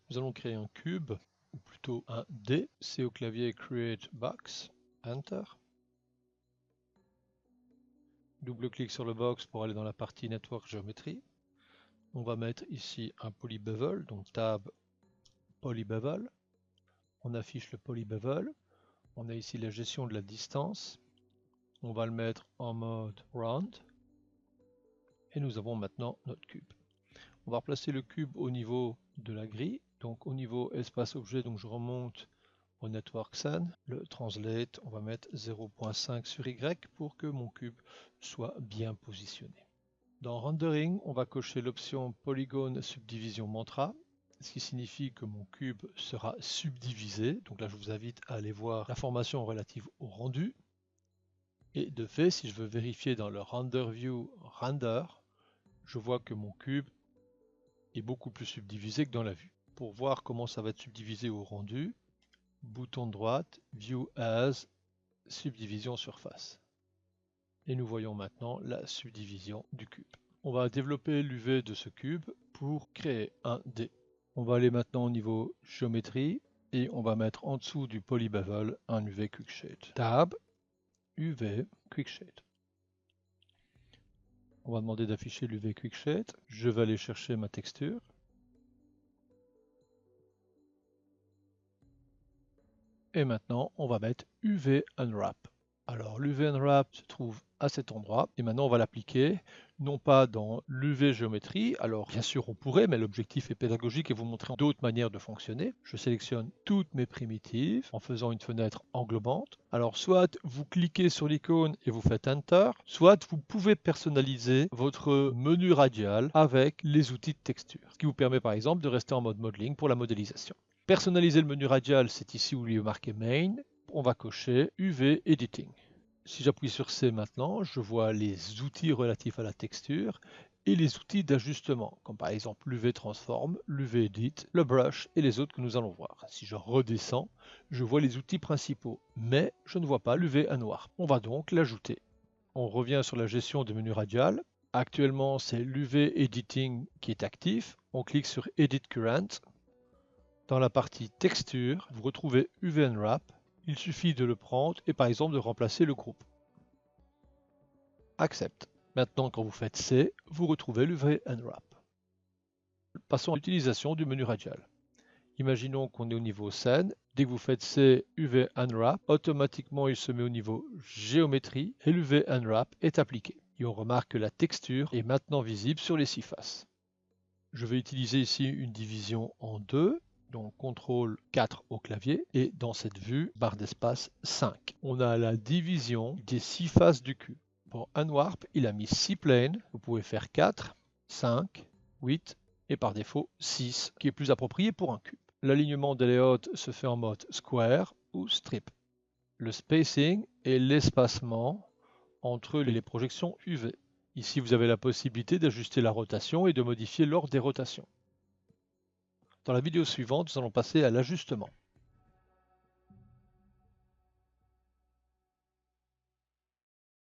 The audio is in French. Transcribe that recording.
Nous allons créer un cube, ou plutôt un dé. C'est au clavier Create Box, Enter. Double-clic sur le box pour aller dans la partie Network Geometry. On va mettre ici un polybevel, donc Tab Polybevel. On affiche le polybevel. On a ici la gestion de la distance. On va le mettre en mode Round. Et nous avons maintenant notre cube. On va replacer le cube au niveau de la grille. Donc au niveau espace objet, donc je remonte au Network Scene. Le Translate, on va mettre 0.5 sur Y pour que mon cube soit bien positionné. Dans Rendering, on va cocher l'option Polygon Subdivision Mantra, ce qui signifie que mon cube sera subdivisé. Donc là, je vous invite à aller voir l'information relative au rendu. Et de fait, si je veux vérifier dans le Render View Render, je vois que mon cube est beaucoup plus subdivisé que dans la vue. Pour voir comment ça va être subdivisé au rendu, bouton de droite, View As, Subdivision Surface. Et nous voyons maintenant la subdivision du cube. On va développer l'UV de ce cube pour créer un dé. On va aller maintenant au niveau géométrie et on va mettre en dessous du polybevel un UV Quickshade. Tab, UV Quickshade. On va demander d'afficher l'UV Quickshade. Je vais aller chercher ma texture. Et maintenant, on va mettre UV Unwrap. Alors l'UV Unwrap se trouve à cet endroit et maintenant on va l'appliquer non pas dans l'UV géométrie, alors bien sûr on pourrait, mais l'objectif est pédagogique et vous montrer d'autres manières de fonctionner. Je sélectionne toutes mes primitives en faisant une fenêtre englobante. Alors soit vous cliquez sur l'icône et vous faites Enter, soit vous pouvez personnaliser votre menu radial avec les outils de texture, ce qui vous permet par exemple de rester en mode modeling pour la modélisation. Personnaliser le menu radial, c'est ici où il est marqué Main. On va cocher UV Editing. Si j'appuie sur C maintenant, je vois les outils relatifs à la texture et les outils d'ajustement, comme par exemple l'UV Transform, l'UV Edit, le Brush et les autres que nous allons voir. Si je redescends, je vois les outils principaux, mais je ne vois pas l'UV Unwrap. On va donc l'ajouter. On revient sur la gestion du menu radial. Actuellement, c'est l'UV Editing qui est actif. On clique sur Edit Current. Dans la partie texture, vous retrouvez UV Unwrap. Il suffit de le prendre et par exemple de remplacer le groupe. Accepte. Maintenant, quand vous faites C, vous retrouvez l'UV Unwrap. Passons à l'utilisation du menu radial. Imaginons qu'on est au niveau scène. Dès que vous faites C, UV Unwrap, automatiquement il se met au niveau géométrie et l'UV Unwrap est appliqué. Et on remarque que la texture est maintenant visible sur les 6 faces. Je vais utiliser ici une division en deux. Donc CTRL 4 au clavier et dans cette vue, barre d'espace 5. On a la division des 6 faces du cube. Pour Unwarp, il a mis 6 planes. Vous pouvez faire 4, 5, 8 et par défaut 6, qui est plus approprié pour un cube. L'alignement des layouts se fait en mode square ou strip. Le spacing est l'espacement entre les projections UV. Ici, vous avez la possibilité d'ajuster la rotation et de modifier l'ordre des rotations. Dans la vidéo suivante, nous allons passer à l'ajustement.